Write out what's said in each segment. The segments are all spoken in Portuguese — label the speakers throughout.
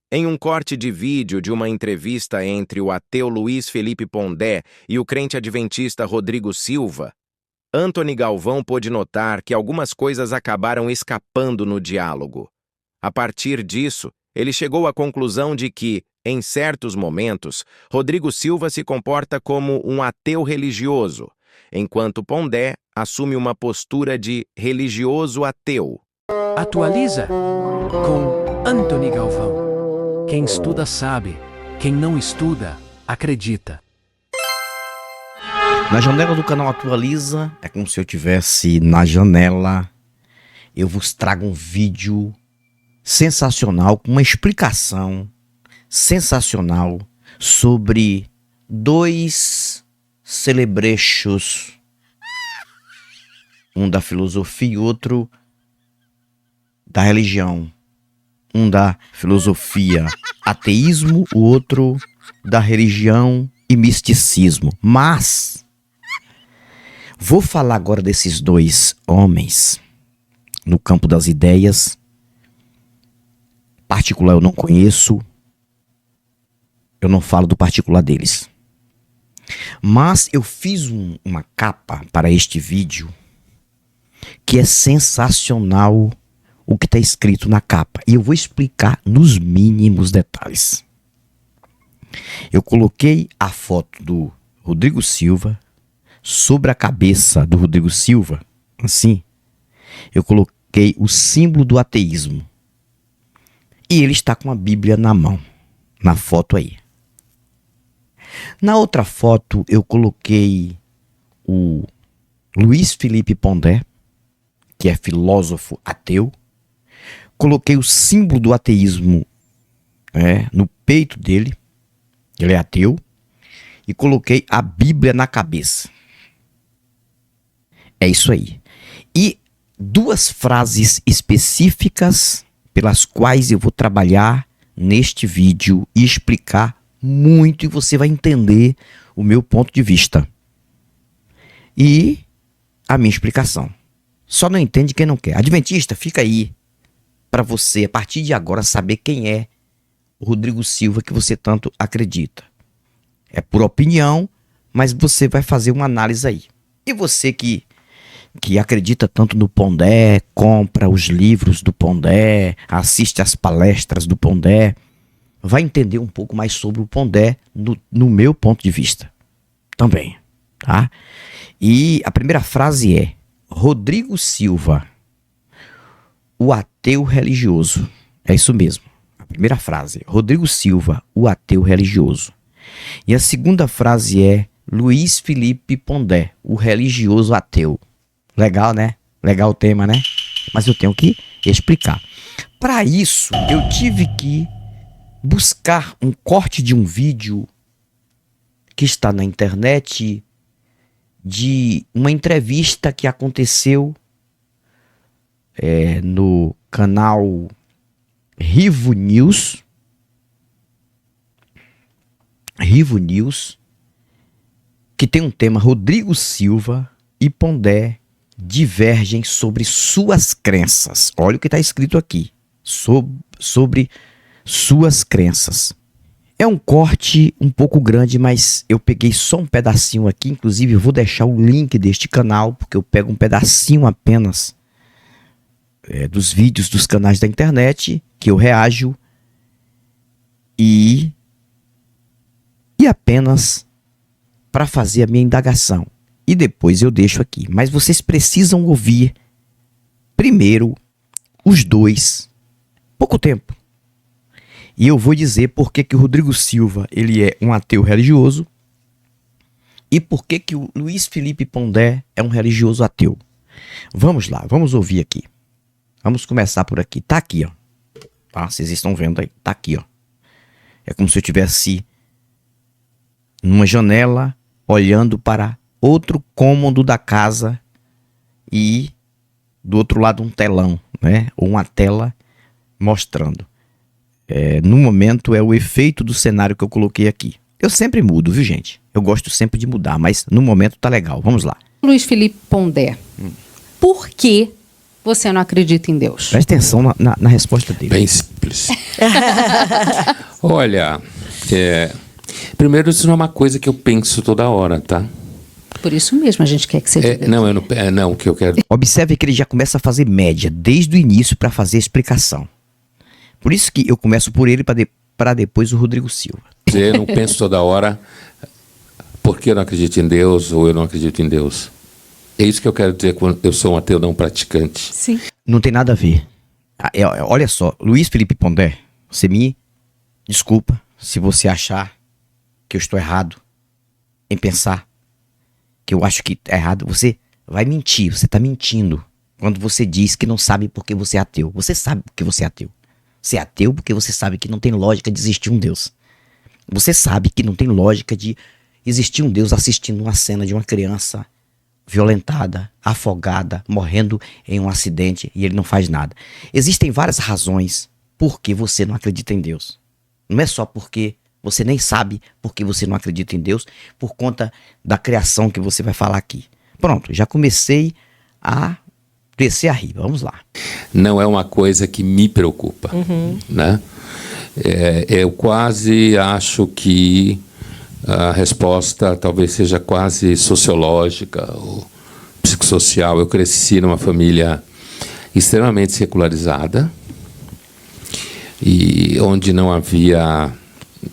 Speaker 1: Em um corte de vídeo de uma entrevista entre o ateu Luiz Felipe Pondé e o crente adventista Rodrigo Silva, Antony Galvão pôde notar que algumas coisas acabaram escapando no diálogo. A partir disso, ele chegou à conclusão de que, em certos momentos, Rodrigo Silva se comporta como um ateu religioso, enquanto Pondé assume uma postura de religioso ateu.
Speaker 2: Atualiza com Antony Galvão. Quem estuda sabe, quem não estuda, acredita.
Speaker 3: Na janela do canal Atualiza, é como se eu tivesse na janela. Eu vos trago um vídeo sensacional, com uma explicação sensacional sobre dois celebrechos, um da filosofia e outro da religião. Um da filosofia ateísmo, o outro da religião e misticismo. Mas vou falar agora desses dois homens no campo das ideias. Particular eu não conheço, eu não falo do particular deles. Mas eu fiz uma capa para este vídeo que é sensacional o que está escrito na capa. E eu vou explicar nos mínimos detalhes. Eu coloquei a foto do Rodrigo Silva sobre a cabeça do Rodrigo Silva, assim. Eu coloquei o símbolo do ateísmo. E ele está com a Bíblia na mão, na foto aí. Na outra foto eu coloquei o Luiz Felipe Pondé, que é filósofo ateu. Coloquei o símbolo do ateísmo no peito dele, ele é ateu, e coloquei a Bíblia na cabeça. É isso aí. E duas frases específicas pelas quais eu vou trabalhar neste vídeo e explicar muito, e você vai entender o meu ponto de vista e a minha explicação. Só não entende quem não quer. Adventista, fica aí para você, a partir de agora, saber quem é o Rodrigo Silva que você tanto acredita. É por opinião, mas você vai fazer uma análise aí. E você que acredita tanto no Pondé, compra os livros do Pondé, assiste às palestras do Pondé, vai entender um pouco mais sobre o Pondé no meu ponto de vista também, tá? E a primeira frase é: Rodrigo Silva, o ateu religioso. É isso mesmo. A primeira frase, Rodrigo Silva, o ateu religioso. E a segunda frase é Luiz Felipe Pondé, o religioso ateu. Legal, né? Legal o tema, né? Mas eu tenho que explicar. Para isso, eu tive que buscar um corte de um vídeo que está na internet de uma entrevista que aconteceu no canal Rivo News, que tem um tema: Rodrigo Silva e Pondé divergem sobre suas crenças. Olha o que está escrito aqui, sobre suas crenças. É um corte um pouco grande, mas eu peguei só um pedacinho aqui. Inclusive eu vou deixar o link deste canal, porque eu pego um pedacinho apenas dos vídeos dos canais da internet que eu reajo e apenas para fazer a minha indagação. E depois eu deixo aqui. Mas vocês precisam ouvir primeiro os dois. Pouco tempo. E eu vou dizer por que o Rodrigo Silva ele é um ateu religioso e por que o Luiz Felipe Pondé é um religioso ateu. Vamos lá, vamos ouvir aqui. Vamos começar por aqui. Tá aqui, ó. Tá? Vocês estão vendo aí. Tá aqui, ó. É como se eu estivesse numa janela olhando para outro cômodo da casa e do outro lado um telão, né? Ou uma tela mostrando. No momento é o efeito do cenário que eu coloquei aqui. Eu sempre mudo, viu, gente? Eu gosto sempre de mudar, mas no momento tá legal. Vamos lá.
Speaker 4: Luiz Felipe Pondé, por que você não acredita em Deus?
Speaker 3: Presta atenção na resposta dele.
Speaker 5: Bem simples. Olha, primeiro, isso não é uma coisa que eu penso toda hora, tá?
Speaker 4: Por isso mesmo a gente quer que você diga.
Speaker 5: Não, não, o que eu quero
Speaker 3: Observe que ele já começa a fazer média desde o início para fazer a explicação. Por isso que eu começo por ele para depois o Rodrigo Silva.
Speaker 5: dizer, não penso toda hora porque eu não acredito em Deus ou eu não acredito em Deus. É isso que eu quero dizer quando eu sou um ateu não praticante.
Speaker 4: Sim.
Speaker 3: Não tem nada a ver. Olha só, Luiz Felipe Pondé, você me desculpa se você achar que eu estou errado em pensar que eu acho que é errado. Você vai mentir, você está mentindo quando você diz que não sabe porque você é ateu. Você sabe porque você é ateu. Você é ateu porque você sabe que não tem lógica de existir um Deus. Você sabe que não tem lógica de existir um Deus assistindo uma cena de uma criança violentada, afogada, morrendo em um acidente e ele não faz nada. Existem várias razões por que você não acredita em Deus. Não é só porque você nem sabe porque você não acredita em Deus, por conta da criação que você vai falar aqui. Pronto, já comecei a descer a riba. Vamos lá.
Speaker 5: Não é uma coisa que me preocupa, né? Eu quase acho que a resposta talvez seja quase sociológica ou psicossocial. Eu cresci numa família extremamente secularizada e onde não havia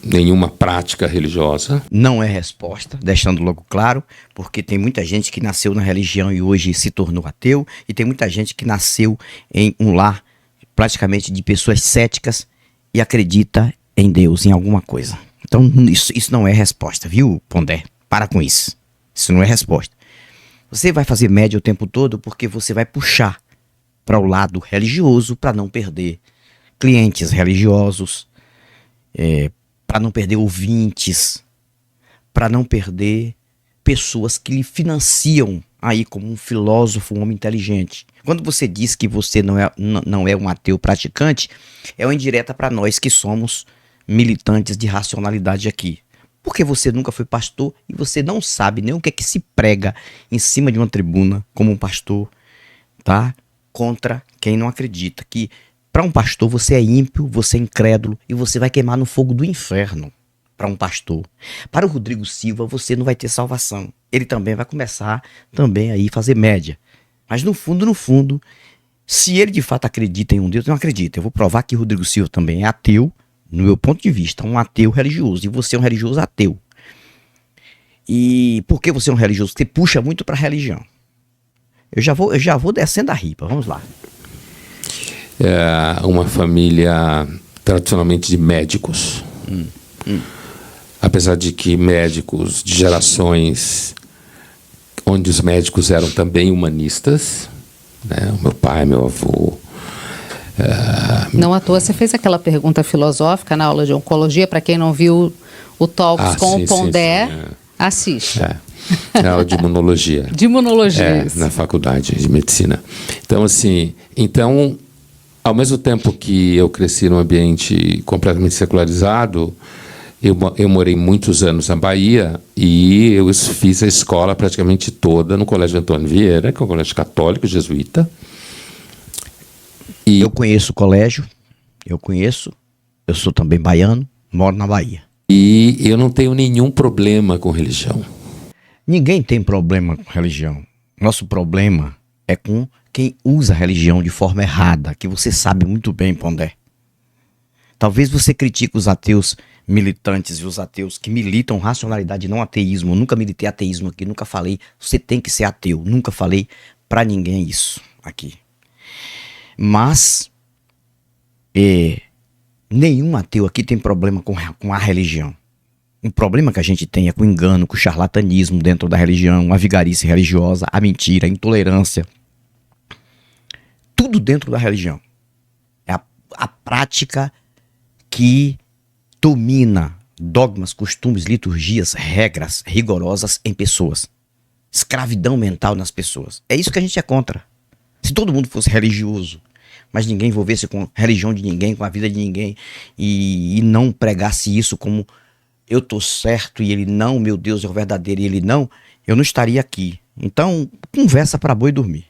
Speaker 5: nenhuma prática religiosa.
Speaker 3: Não é resposta, deixando logo claro, porque tem muita gente que nasceu na religião e hoje se tornou ateu, e tem muita gente que nasceu em um lar praticamente de pessoas céticas e acredita em Deus, em alguma coisa. Então isso não é resposta, viu, Pondé? Para com isso. Isso não é resposta. Você vai fazer média o tempo todo porque você vai puxar para o lado religioso para não perder clientes religiosos, para não perder ouvintes, para não perder pessoas que lhe financiam aí como um filósofo, um homem inteligente. Quando você diz que você não é um ateu praticante, é uma indireta para nós que somos militantes de racionalidade aqui. Porque você nunca foi pastor e você não sabe nem o que é que se prega em cima de uma tribuna como um pastor, tá? Contra quem não acredita. Que para um pastor você é ímpio, você é incrédulo e você vai queimar no fogo do inferno. Para um pastor. Para o Rodrigo Silva você não vai ter salvação. Ele também vai começar também aí fazer média. Mas no fundo, se ele de fato acredita em um Deus, eu não acredito. Eu vou provar que o Rodrigo Silva também é ateu, no meu ponto de vista, um ateu religioso. E você é um religioso ateu. E por que você é um religioso? Você puxa muito para a religião. Eu já vou descendo a ripa. Vamos lá.
Speaker 5: É uma família tradicionalmente de médicos. Apesar de que médicos de gerações onde os médicos eram também humanistas, né? O meu pai, meu avô.
Speaker 4: Não à toa você fez aquela pergunta filosófica na aula de oncologia. Para quem não viu o Talks com o Pondé, assiste.
Speaker 5: É aula de imunologia.
Speaker 4: De imunologia.
Speaker 5: Na faculdade de medicina. Então, assim, ao mesmo tempo que eu cresci num ambiente completamente secularizado, eu morei muitos anos na Bahia e eu fiz a escola praticamente toda no Colégio Antônio Vieira, que é um colégio católico, jesuíta.
Speaker 3: Eu conheço o colégio, eu sou também baiano, moro na Bahia.
Speaker 5: E eu não tenho nenhum problema com religião.
Speaker 3: Ninguém tem problema com religião. Nosso problema é com quem usa a religião de forma errada, que você sabe muito bem, Pondé. Talvez você critique os ateus militantes e os ateus que militam racionalidade e não ateísmo. Eu nunca militei ateísmo aqui, nunca falei, você tem que ser ateu. Nunca falei pra ninguém isso aqui. Mas nenhum ateu aqui tem problema com a religião. O problema que a gente tem é com o engano, com o charlatanismo dentro da religião, a vigarice religiosa, a mentira, a intolerância. Tudo dentro da religião. É a prática que domina dogmas, costumes, liturgias, regras rigorosas em pessoas. Escravidão mental nas pessoas. É isso que a gente é contra. Se todo mundo fosse religioso, mas ninguém envolvesse com a religião de ninguém, com a vida de ninguém, e não pregasse isso como eu tô certo e ele não, meu Deus é o verdadeiro e ele não, eu não estaria aqui. Então, conversa para boi dormir.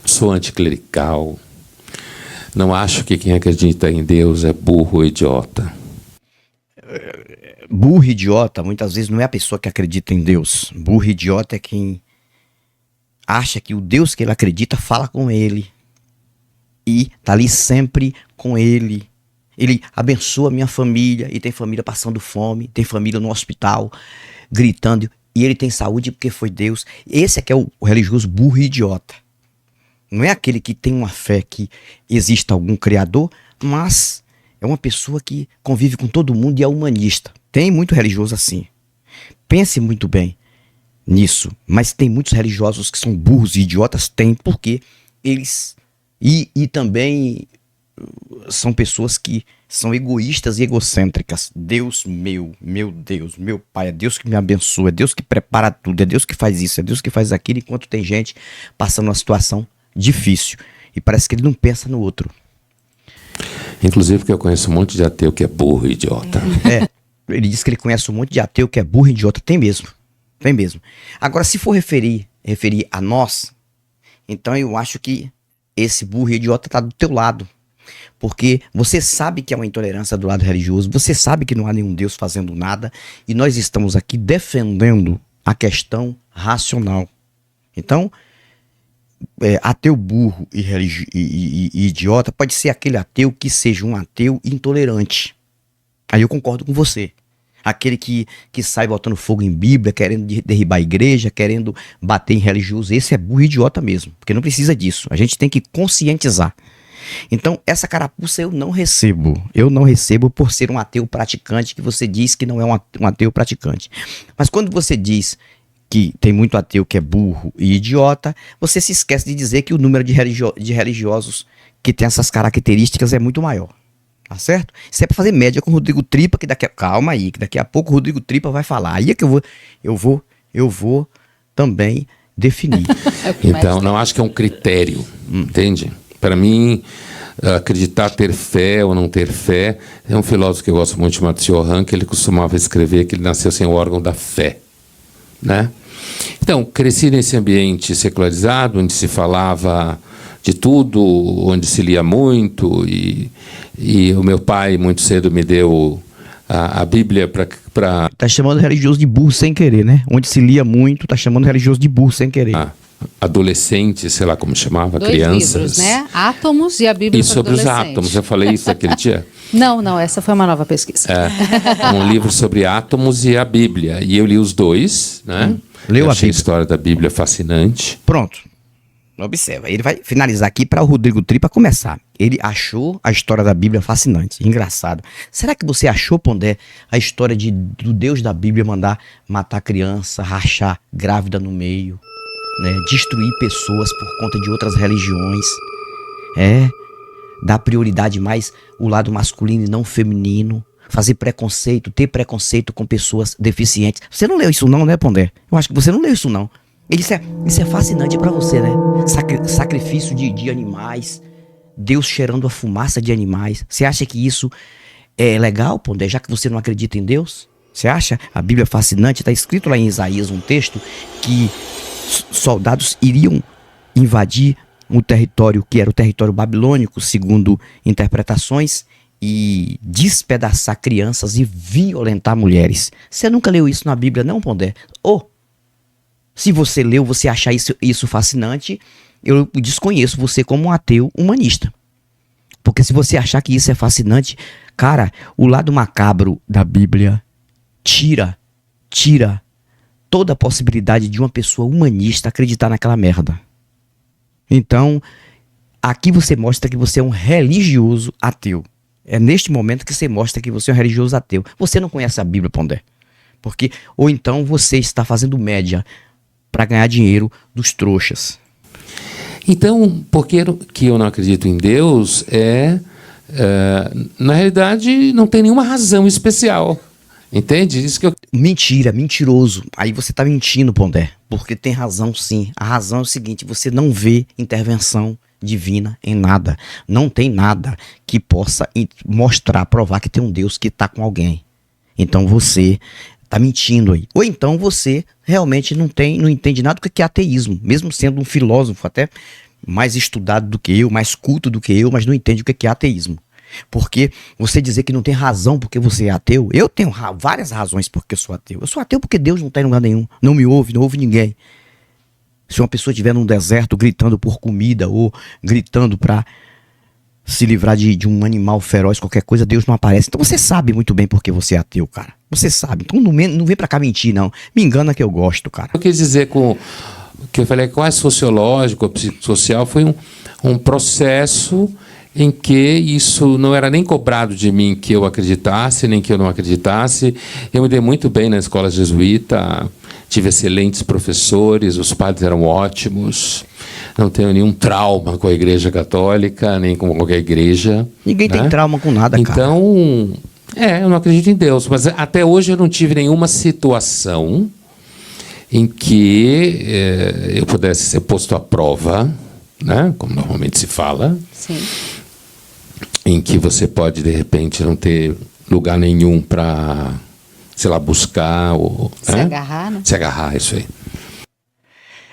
Speaker 5: sou anticlerical, não acho que quem acredita em Deus é burro ou idiota.
Speaker 3: Burro e idiota, muitas vezes, não é a pessoa que acredita em Deus. Burro e idiota é quem acha que o Deus que ele acredita fala com ele. E tá ali sempre com ele. Ele abençoa a minha família, e tem família passando fome, tem família no hospital, gritando, e ele tem saúde porque foi Deus. Esse é que é o religioso burro e idiota. Não é aquele que tem uma fé que exista algum criador, mas é uma pessoa que convive com todo mundo e é humanista. Tem muito religioso assim. Pense muito bem nisso. Mas tem muitos religiosos que são burros e idiotas? Tem, porque eles... E também são pessoas que são egoístas e egocêntricas. Deus meu Deus, meu Pai, é Deus que me abençoa, é Deus que prepara tudo, é Deus que faz isso, é Deus que faz aquilo, enquanto tem gente passando uma situação difícil. E parece que ele não pensa no outro.
Speaker 5: Inclusive porque eu conheço um monte de ateu que é burro e idiota.
Speaker 3: Ele diz que ele conhece um monte de ateu que é burro e idiota. Tem mesmo. Tem mesmo. Agora, se for referir a nós, então eu acho que esse burro e idiota está do teu lado. Porque você sabe que há uma intolerância do lado religioso, você sabe que não há nenhum Deus fazendo nada, e nós estamos aqui defendendo a questão racional. Então, ateu burro e idiota pode ser aquele ateu que seja um ateu intolerante. Aí eu concordo com você. Aquele que sai botando fogo em Bíblia, querendo derribar a igreja, querendo bater em religioso, esse é burro e idiota mesmo, porque não precisa disso. A gente tem que conscientizar. Então, essa carapuça eu não recebo. Eu não recebo por ser um ateu praticante, que você diz que não é um ateu praticante. Mas quando você diz que tem muito ateu que é burro e idiota, você se esquece de dizer que o número de religiosos que tem essas características é muito maior. Tá certo? Isso é pra fazer média com o Rodrigo Tripa, que calma aí, que daqui a pouco o Rodrigo Tripa vai falar. Aí é que eu vou também definir.
Speaker 5: Então, não acho que é um critério, entende? Para mim, acreditar, ter fé ou não ter fé, é um filósofo que eu gosto muito, chamado Cioran, que ele costumava escrever que ele nasceu sem o órgão da fé, né? Então, cresci nesse ambiente secularizado, onde se falava de tudo, onde se lia muito, e o meu pai muito cedo me deu a Bíblia para...
Speaker 3: Tá chamando religioso de burro sem querer, né? Onde se lia muito, tá chamando religioso de burro sem querer.
Speaker 5: Adolescentes, sei lá como chamava,
Speaker 4: 2
Speaker 5: crianças.
Speaker 4: livros, né? Átomos e a Bíblia
Speaker 5: E sobre os átomos, eu falei isso naquele dia.
Speaker 4: Não, essa foi uma nova pesquisa.
Speaker 5: Um livro sobre átomos e a Bíblia. E eu li os dois, né?
Speaker 3: Leu
Speaker 5: eu
Speaker 3: a
Speaker 5: achei
Speaker 3: Bíblia.
Speaker 5: a história da Bíblia fascinante.
Speaker 3: Pronto. Observa, ele vai finalizar aqui para o Rodrigo Tripa começar. Ele achou a história da Bíblia fascinante, engraçado. Será que você achou, Pondé, a história do Deus da Bíblia mandar matar criança, rachar grávida no meio, né, destruir pessoas por conta de outras religiões, dar prioridade mais o lado masculino e não feminino, fazer preconceito, ter preconceito com pessoas deficientes? Você não leu isso não, né, Pondé? Eu acho que você não leu isso não. Isso é fascinante pra você, né? Sacrifício de animais, Deus cheirando a fumaça de animais. Você acha que isso é legal, Pondé, já que você não acredita em Deus? Você acha a Bíblia fascinante? Está escrito lá em Isaías um texto que soldados iriam invadir um território que era o território babilônico, segundo interpretações, e despedaçar crianças e violentar mulheres. Você nunca leu isso na Bíblia, não, Pondé? Se você leu, você achar isso fascinante, eu desconheço você como um ateu humanista. Porque se você achar que isso é fascinante, cara, o lado macabro da Bíblia tira toda a possibilidade de uma pessoa humanista acreditar naquela merda. Então, aqui você mostra que você é um religioso ateu. É neste momento que você mostra que você é um religioso ateu. Você não conhece a Bíblia, Pondé. Ou então você está fazendo média para ganhar dinheiro dos trouxas.
Speaker 5: Então, porque que eu não acredito em Deus na realidade, não tem nenhuma razão especial. Entende? Isso que eu...
Speaker 3: Mentira, mentiroso. Aí você tá mentindo, Pondé. Porque tem razão sim. A razão é o seguinte, você não vê intervenção divina em nada. Não tem nada que possa mostrar, provar que tem um Deus que tá com alguém. Então você tá mentindo aí. Ou então você realmente não entende nada do que é ateísmo. Mesmo sendo um filósofo até mais estudado do que eu, mais culto do que eu, mas não entende o que é ateísmo. Porque você dizer que não tem razão porque você é ateu, eu tenho várias razões porque eu sou ateu. Eu sou ateu porque Deus não está em lugar nenhum, não me ouve, não ouve ninguém. Se uma pessoa estiver num deserto gritando por comida ou gritando para se livrar de um animal feroz, qualquer coisa, Deus não aparece. Então você sabe muito bem porque você é ateu, cara. Você sabe. Então não vem pra cá mentir, não. Me engana que eu gosto, cara.
Speaker 5: Eu quis dizer com que eu falei quase sociológico, psicossocial, foi um processo em que isso não era nem cobrado de mim que eu acreditasse, nem que eu não acreditasse. Eu me dei muito bem na escola jesuíta, tive excelentes professores, os padres eram ótimos, não tenho nenhum trauma com a Igreja Católica, nem com qualquer igreja.
Speaker 3: Ninguém tem trauma com nada, cara.
Speaker 5: Então, eu não acredito em Deus, mas até hoje eu não tive nenhuma situação em que eu pudesse ser posto à prova, né, como normalmente se fala.
Speaker 4: Sim.
Speaker 5: Em que você pode, de repente, não ter lugar nenhum para, sei lá, buscar ou...
Speaker 4: Se agarrar, né?
Speaker 5: Se agarrar, isso aí.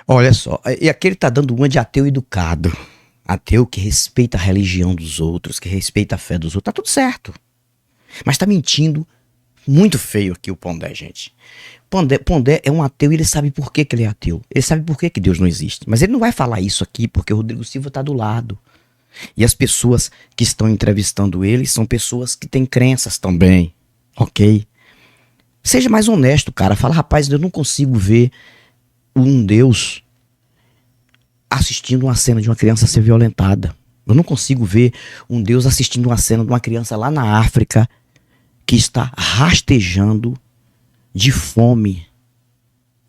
Speaker 3: Olha só, e aqui ele tá dando uma de ateu educado. Ateu que respeita a religião dos outros, que respeita a fé dos outros. Tá tudo certo. Mas tá mentindo muito feio aqui o Pondé, gente. Pondé é um ateu e ele sabe por que ele é ateu. Ele sabe por que Deus não existe. Mas ele não vai falar isso aqui porque o Rodrigo Silva tá do lado. E as pessoas que estão entrevistando ele são pessoas que têm crenças também, ok? Seja mais honesto, cara. Fala, rapaz, eu não consigo ver um Deus assistindo uma cena de uma criança ser violentada. Eu não consigo ver um Deus assistindo uma cena de uma criança lá na África que está rastejando de fome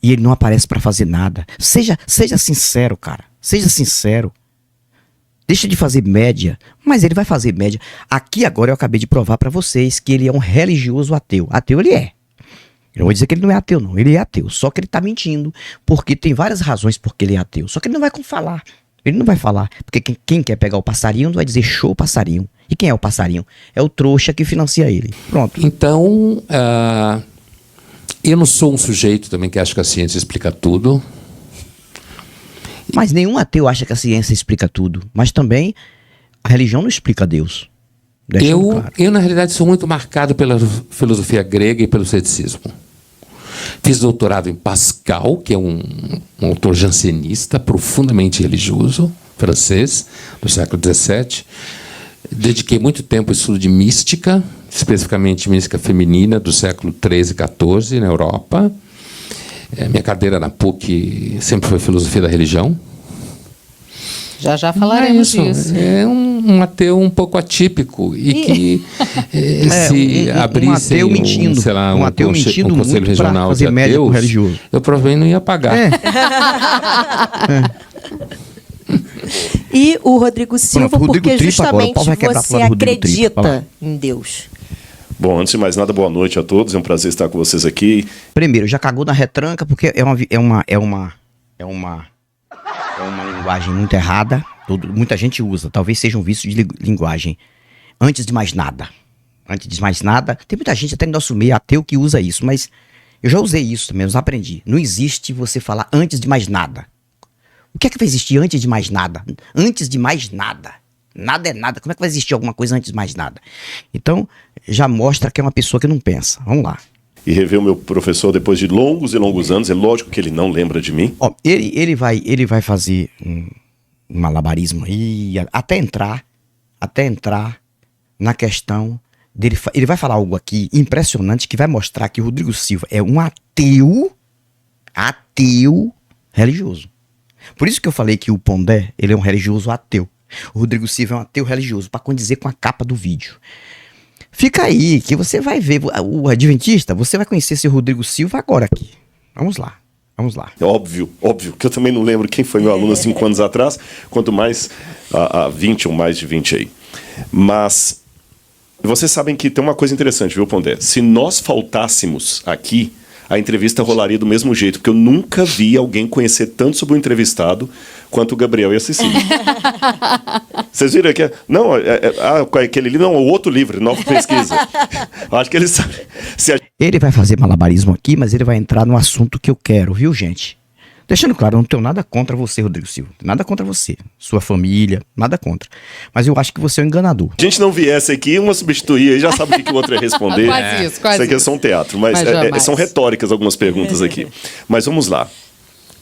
Speaker 3: e ele não aparece para fazer nada. Seja sincero, cara. Seja sincero. Deixa de fazer média, mas ele vai fazer média. Aqui agora eu acabei de provar pra vocês que ele é um religioso ateu. Ateu ele é. Eu não vou dizer que ele não é ateu, não. Ele é ateu. Só que ele tá mentindo, porque tem várias razões porque ele é ateu. Só que ele não vai falar. Ele não vai falar. Porque quem quer pegar o passarinho não vai dizer show passarinho. E quem é o passarinho? É o trouxa que financia ele. Pronto.
Speaker 5: Então, eu não sou um sujeito também que acha que a ciência explica tudo.
Speaker 3: Mas nenhum ateu acha que a ciência explica tudo. Mas também a religião não explica Deus.
Speaker 5: Eu, na realidade, sou muito marcado pela filosofia grega e pelo ceticismo. Fiz doutorado em Pascal, que é um autor jansenista, profundamente religioso, francês, do século XVII. Dediquei muito tempo ao estudo de mística, especificamente mística feminina, do século XIII e XIV, na Europa. Minha cadeira na PUC sempre foi filosofia da religião.
Speaker 4: Já falaremos disso.
Speaker 5: É um ateu um pouco atípico e que se abrisse
Speaker 3: um ateu mentindo,
Speaker 5: sei lá,
Speaker 3: um ateu mentindo
Speaker 5: um conselho regional de ateus,
Speaker 3: religioso.
Speaker 5: Eu provavelmente não ia pagar.
Speaker 6: E o Rodrigo Silva,
Speaker 3: Pronto, Rodrigo
Speaker 6: porque
Speaker 3: Tripa
Speaker 6: justamente
Speaker 3: agora,
Speaker 6: você acredita em Deus.
Speaker 7: Bom, antes de mais nada, boa noite a todos. É um prazer estar com vocês aqui.
Speaker 3: Primeiro, já cagou na retranca porque é uma linguagem muito errada. Muita gente usa. Talvez seja um vício de linguagem. Antes de mais nada. Tem muita gente até no nosso meio ateu que usa isso, mas eu já usei isso também, eu já aprendi. Não existe você falar antes de mais nada. O que é que vai existir antes de mais nada? Antes de mais nada. Nada é nada. Como é que vai existir alguma coisa antes de mais nada? Então, já mostra que é uma pessoa que não pensa. Vamos lá.
Speaker 7: E rever o meu professor depois de longos e longos anos. É lógico que ele não lembra de mim.
Speaker 3: Ó, ele vai fazer um malabarismo aí, até entrar na questão dele. Ele vai falar algo aqui impressionante que vai mostrar que o Rodrigo Silva é um ateu religioso. Por isso que eu falei que o Pondé, ele é um religioso ateu. O Rodrigo Silva é um ateu religioso, para condizer com a capa do vídeo. Fica aí, que você vai ver o Adventista, você vai conhecer esse Rodrigo Silva agora aqui. Vamos lá.
Speaker 7: É óbvio que eu também não lembro quem foi meu aluno há 5 anos atrás, quanto mais há 20 ou mais de 20 aí. Mas vocês sabem que tem uma coisa interessante, viu, Pondé? Se nós faltássemos aqui, a entrevista rolaria do mesmo jeito, porque eu nunca vi alguém conhecer tanto sobre o entrevistado quanto o Gabriel e a Cecília. Vocês viram aqui? Não, aquele livro, não, o outro livro, Nova Pesquisa. Acho que ele sabe.
Speaker 3: Ele vai fazer malabarismo aqui, mas ele vai entrar no assunto que eu quero, viu, gente? Deixando claro, eu não tenho nada contra você, Rodrigo Silva. Nada contra você, sua família, nada contra. Mas eu acho que você é um enganador.
Speaker 7: A gente não viesse aqui, uma substituía e já sabe o que o outro ia responder.
Speaker 4: Quase isso, quase
Speaker 7: isso aqui é
Speaker 4: isso.
Speaker 7: só um teatro, mas
Speaker 4: jamais.
Speaker 7: são retóricas algumas perguntas aqui. Mas vamos lá.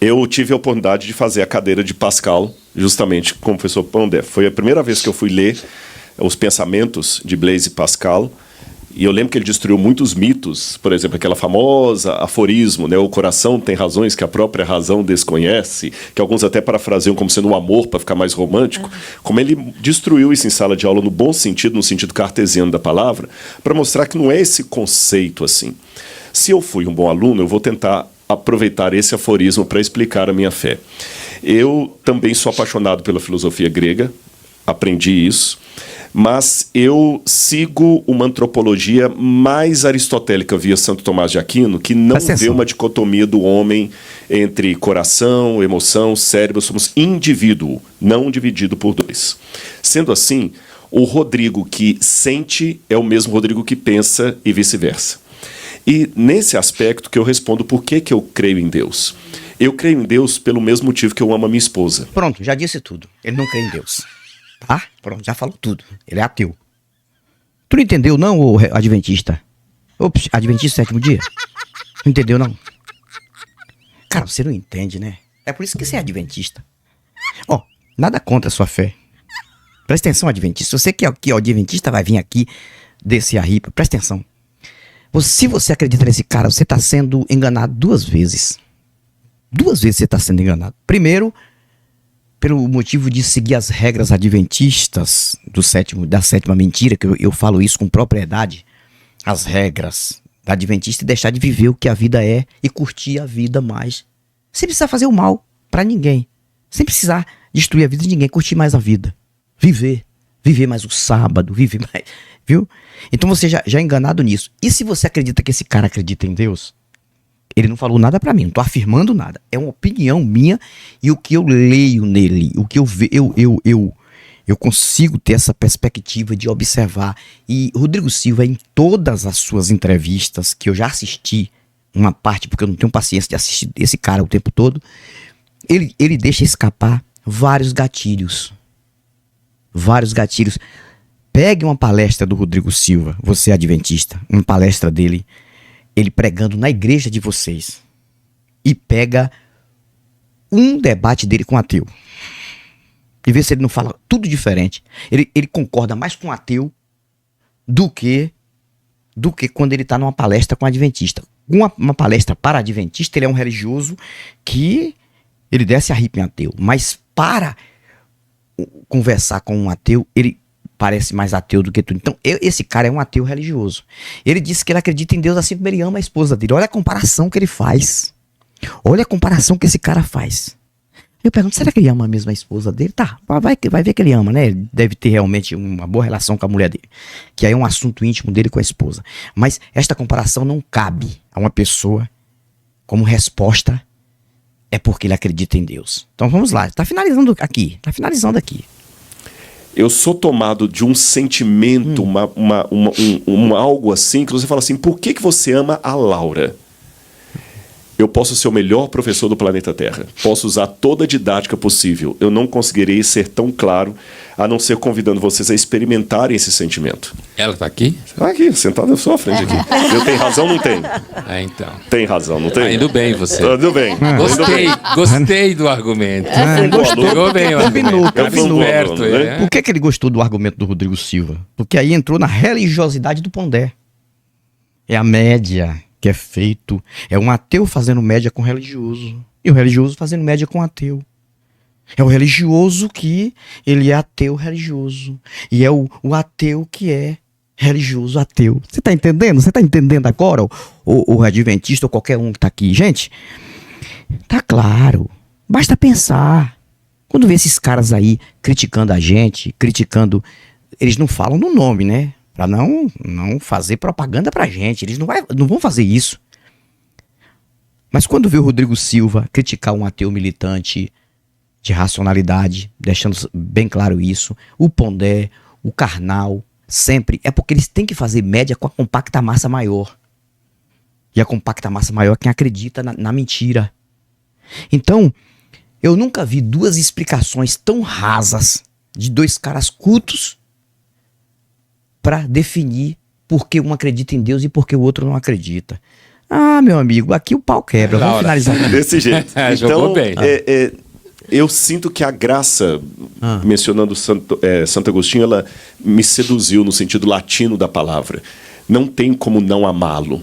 Speaker 7: Eu tive a oportunidade de fazer a cadeira de Pascal, justamente com o professor Pondé. Foi a primeira vez que eu fui ler os pensamentos de Blaise Pascal. E eu lembro que ele destruiu muitos mitos, por exemplo, aquela famosa aforismo, né? O coração tem razões que a própria razão desconhece, que alguns até parafraseiam como sendo um amor para ficar mais romântico. Como ele destruiu isso em sala de aula no bom sentido, no sentido cartesiano da palavra, para mostrar que não é esse conceito assim. Se eu fui um bom aluno, eu vou tentar aproveitar esse aforismo para explicar a minha fé. Eu também sou apaixonado pela filosofia grega, aprendi isso, mas eu sigo uma antropologia mais aristotélica via Santo Tomás de Aquino, que não vê uma dicotomia do homem entre coração, emoção, cérebro. Somos indivíduo, não dividido por dois. Sendo assim, o Rodrigo que sente é o mesmo Rodrigo que pensa e vice-versa. E nesse aspecto que eu respondo por que eu creio em Deus. Eu creio em Deus pelo mesmo motivo que eu amo a minha esposa.
Speaker 3: Pronto, já disse tudo. Ele não crê em Deus. Tá? Pronto, já falou tudo. Ele é ateu. Tu não entendeu não, ô adventista? Ops, adventista sétimo dia? Não entendeu não? Cara, você não entende, né? É por isso que você é adventista. Ó, nada contra a sua fé. Presta atenção, adventista. Você que é o adventista vai vir aqui descer a ripa. Presta atenção. Se você acredita nesse cara, você está sendo enganado 2 vezes. 2 vezes você está sendo enganado. Primeiro, pelo motivo de seguir as regras adventistas da sétima mentira, que eu falo isso com propriedade, as regras da adventista e deixar de viver o que a vida é e curtir a vida mais. Sem precisar fazer o mal para ninguém. Sem precisar destruir a vida de ninguém, curtir mais a vida. Viver mais o sábado, viver mais, viu? Então você já é enganado nisso. E se você acredita que esse cara acredita em Deus, ele não falou nada pra mim, não tô afirmando nada. É uma opinião minha e o que eu leio nele, o que eu vejo, eu consigo ter essa perspectiva de observar. E Rodrigo Silva, em todas as suas entrevistas, que eu já assisti, uma parte, porque eu não tenho paciência de assistir esse cara o tempo todo, ele deixa escapar vários gatilhos. Vários gatilhos. Pegue uma palestra do Rodrigo Silva, você é adventista, uma palestra dele, ele pregando na igreja de vocês, e pega um debate dele com ateu, e vê se ele não fala tudo diferente. Ele concorda mais com ateu do que quando ele está numa palestra com adventista. Uma palestra para adventista, ele é um religioso que ele desce a ripa em ateu, mas para conversar com um ateu, ele parece mais ateu do que tudo. Então, esse cara é um ateu religioso. Ele disse que ele acredita em Deus assim como ele ama a esposa dele. Olha a comparação que ele faz. Olha a comparação que esse cara faz. Eu pergunto, será que ele ama mesmo a esposa dele? Tá, vai ver que ele ama, né? Ele deve ter realmente uma boa relação com a mulher dele. Que aí é um assunto íntimo dele com a esposa. Mas esta comparação não cabe a uma pessoa como resposta. É porque ele acredita em Deus. Então vamos lá, tá finalizando aqui.
Speaker 7: Eu sou tomado de um sentimento, algo assim, que você fala assim, por que você ama a Laura? Eu posso ser o melhor professor do planeta Terra. Posso usar toda a didática possível. Eu não conseguirei ser tão claro, a não ser convidando vocês a experimentarem esse sentimento.
Speaker 5: Ela está aqui?
Speaker 7: Está aqui, sentada na sua frente aqui. Eu tenho razão, não tenho?
Speaker 5: Então.
Speaker 7: Tem razão, não tem?
Speaker 5: Indo bem você.
Speaker 7: Indo bem.
Speaker 5: Gostei do argumento.
Speaker 3: Gostou,
Speaker 5: bem o
Speaker 3: combinou.
Speaker 5: né?
Speaker 3: Por que ele gostou do argumento do Rodrigo Silva? Porque aí entrou na religiosidade do Pondé. É a média que é feito, é um ateu fazendo média com religioso, e o religioso fazendo média com ateu. É o religioso que ele é ateu religioso, e é o ateu que é religioso ateu. Você tá entendendo? Você tá entendendo agora, o adventista ou qualquer um que tá aqui? Gente, tá claro, basta pensar. Quando vê esses caras aí criticando a gente, eles não falam no nome, né? Pra não fazer propaganda pra gente. Eles não vão fazer isso. Mas quando vê o Rodrigo Silva criticar um ateu militante de racionalidade, deixando bem claro isso, o Pondé, o Karnal, sempre, é porque eles têm que fazer média com a compacta massa maior. E a compacta massa maior é quem acredita na mentira. Então, eu nunca vi duas explicações tão rasas de dois caras cultos para definir por que um acredita em Deus e por que o outro não acredita. Ah, meu amigo, aqui o pau quebra. Vamos finalizar.
Speaker 7: Desse jeito.
Speaker 5: Jogou
Speaker 7: Então,
Speaker 5: bem.
Speaker 7: eu sinto que a graça, mencionando Santo Agostinho, ela me seduziu no sentido latino da palavra. Não tem como não amá-lo.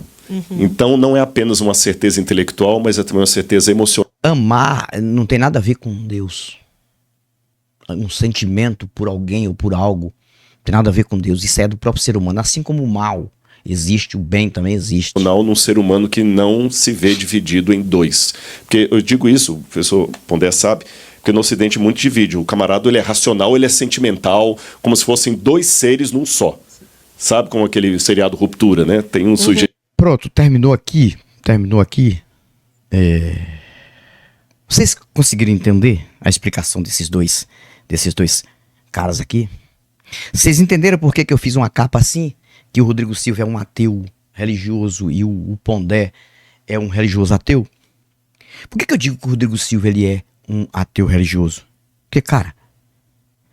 Speaker 7: Então não é apenas uma certeza intelectual, mas é também uma certeza emocional.
Speaker 3: Amar não tem nada a ver com Deus. Um sentimento por alguém ou por algo não tem nada a ver com Deus. Isso é do próprio ser humano. Assim como o mal existe, o bem também existe.
Speaker 7: Num ser humano que não se vê dividido em dois. Porque eu digo isso, o professor Pondé sabe, porque no Ocidente muito divide. O camarada, ele é racional, ele é sentimental, como se fossem dois seres num só. Sabe como aquele seriado Ruptura, né? Tem um sujeito...
Speaker 3: Pronto, terminou aqui. Vocês conseguiram entender a explicação desses dois caras aqui? Vocês entenderam por que eu fiz uma capa assim? Que o Rodrigo Silva é um ateu religioso e o Pondé é um religioso ateu? Por que eu digo que o Rodrigo Silva ele é um ateu religioso? Porque, cara,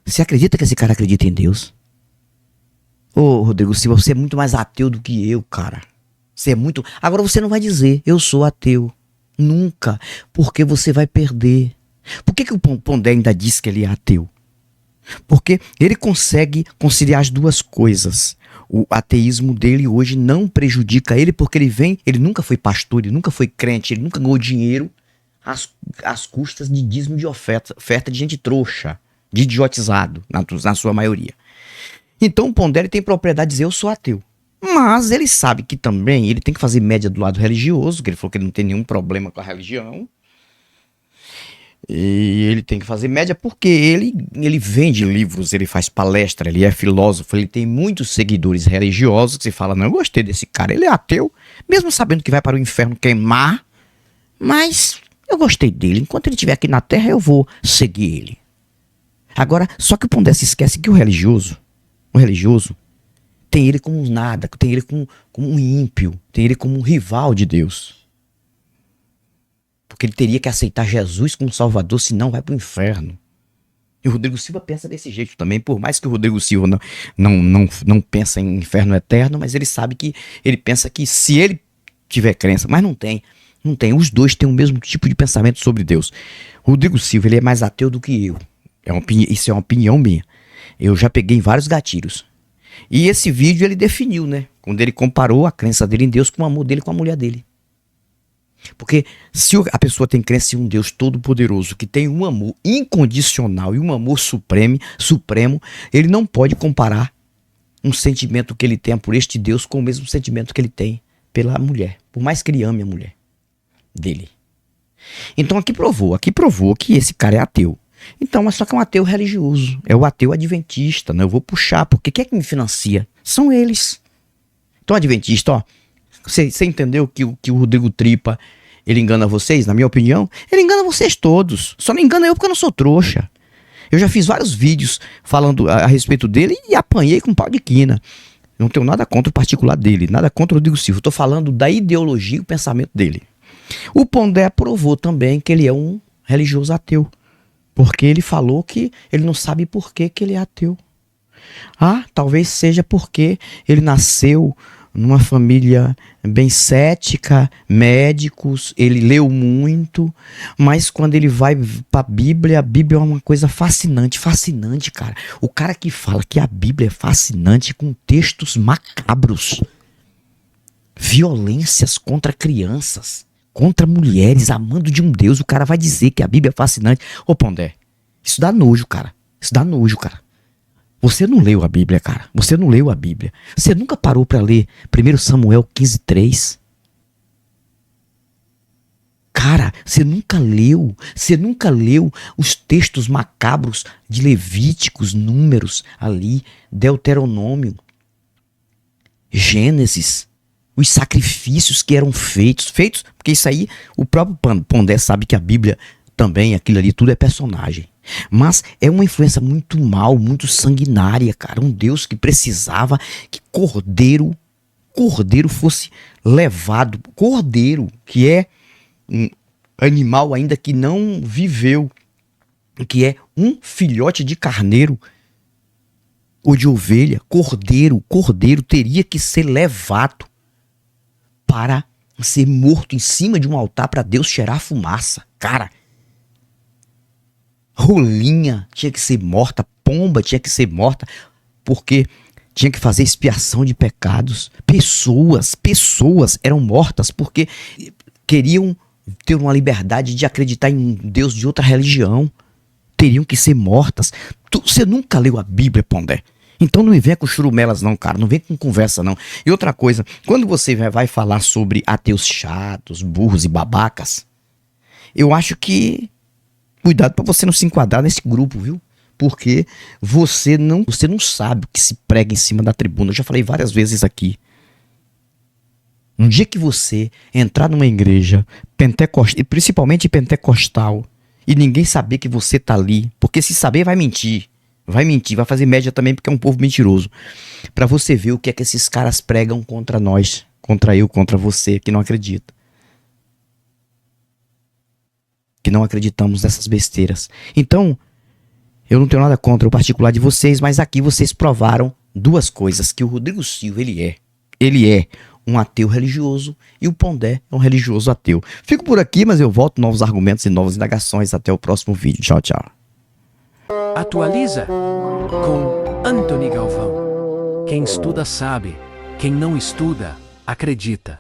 Speaker 3: você acredita que esse cara acredita em Deus? Ô, Rodrigo Silva, você é muito mais ateu do que eu, cara. Você é muito... Agora você não vai dizer, eu sou ateu. Nunca. Porque você vai perder. Por que o Pondé ainda diz que ele é ateu? Porque ele consegue conciliar as duas coisas. O ateísmo dele hoje não prejudica ele, porque ele nunca foi pastor, ele nunca foi crente, ele nunca ganhou dinheiro às custas de dízimo de oferta de gente trouxa, de idiotizado, na sua maioria. Então o Pondé tem propriedade de dizer, eu sou ateu. Mas ele sabe que também ele tem que fazer média do lado religioso, que ele falou que ele não tem nenhum problema com a religião. E ele tem que fazer média porque ele vende livros, ele faz palestra, ele é filósofo, ele tem muitos seguidores religiosos que se fala, não, eu gostei desse cara, ele é ateu, mesmo sabendo que vai para o inferno queimar, mas eu gostei dele, enquanto ele estiver aqui na terra eu vou seguir ele. Agora, só que o Pondé se esquece que o religioso tem ele como nada, tem ele como um ímpio, tem ele como um rival de Deus. Porque ele teria que aceitar Jesus como Salvador, senão vai para o inferno. E o Rodrigo Silva pensa desse jeito também, por mais que o Rodrigo Silva não pensa em inferno eterno, mas ele sabe que ele pensa que se ele tiver crença, mas não tem, os dois têm o mesmo tipo de pensamento sobre Deus. O Rodrigo Silva, ele é mais ateu do que eu. Isso é uma opinião minha. Eu já peguei vários gatilhos. E esse vídeo ele definiu, né? Quando ele comparou a crença dele em Deus com o amor dele com a mulher dele. Porque se a pessoa tem crença em um Deus todo-poderoso, que tem um amor incondicional e um amor supremo, ele não pode comparar um sentimento que ele tem por este Deus com o mesmo sentimento que ele tem pela mulher. Por mais que ele ame a mulher dele. Então aqui provou que esse cara é ateu. Então, mas só que é um ateu religioso. É o ateu adventista, né? Eu vou puxar, porque quem é que me financia? São eles. Então, adventista, ó. Você entendeu que o Rodrigo Tripa, ele engana vocês, na minha opinião? Ele engana vocês todos. Só não engana eu porque eu não sou trouxa. Eu já fiz vários vídeos falando a respeito dele e apanhei com um pau de quina. Não tenho nada contra o particular dele, nada contra o Rodrigo Silva. Estou falando da ideologia e o pensamento dele. O Pondé provou também que ele é um religioso ateu. Porque ele falou que ele não sabe por que ele é ateu. Ah, talvez seja porque ele nasceu numa família bem cética, médicos, ele leu muito, mas quando ele vai para a Bíblia é uma coisa fascinante, cara. O cara que fala que a Bíblia é fascinante com textos macabros, violências contra crianças, contra mulheres, amando de um Deus, o cara vai dizer que a Bíblia é fascinante. Ô Pondé, isso dá nojo, cara. Você não leu a Bíblia, cara. Você não leu a Bíblia. Você nunca parou para ler 1 Samuel 15:3? Cara, você nunca leu os textos macabros de Levíticos, Números, ali, Deuteronômio, Gênesis, os sacrifícios que eram feitos, porque isso aí, o próprio Pondé sabe que a Bíblia também, aquilo ali, tudo é personagem. Mas é uma influência muito mal, muito sanguinária, cara. Um Deus que precisava que Cordeiro fosse levado. Cordeiro, que é animal ainda que não viveu, que é um filhote de carneiro ou de ovelha, cordeiro teria que ser levado para ser morto em cima de um altar para Deus cheirar fumaça. Cara, rolinha tinha que ser morta, pomba tinha que ser morta, porque tinha que fazer expiação de pecados. Pessoas eram mortas porque queriam ter uma liberdade de acreditar em Deus de outra religião. Teriam que ser mortas. Você nunca leu a Bíblia, Pondé? Então não me venha com churumelas não, cara. Não vem com conversa não. E outra coisa, quando você vai falar sobre ateus chatos, burros e babacas, eu acho que cuidado para você não se enquadrar nesse grupo, viu? Porque você não sabe o que se prega em cima da tribuna. Eu já falei várias vezes aqui. Um dia que você entrar numa igreja pentecostal, principalmente pentecostal, e ninguém saber que você tá ali, porque se saber vai mentir, vai fazer média também porque é um povo mentiroso, para você ver o que é que esses caras pregam contra nós, contra eu, contra você, que não acredita. Que não acreditamos nessas besteiras. Então, eu não tenho nada contra o particular de vocês, mas aqui vocês provaram duas coisas, que o Rodrigo Silva, ele é um ateu religioso e o Pondé é um religioso ateu. Fico por aqui, mas eu volto novos argumentos e novas indagações. Até o próximo vídeo. Tchau, tchau.
Speaker 2: Atualiza com Antony Galvão. Quem estuda sabe, quem não estuda, acredita.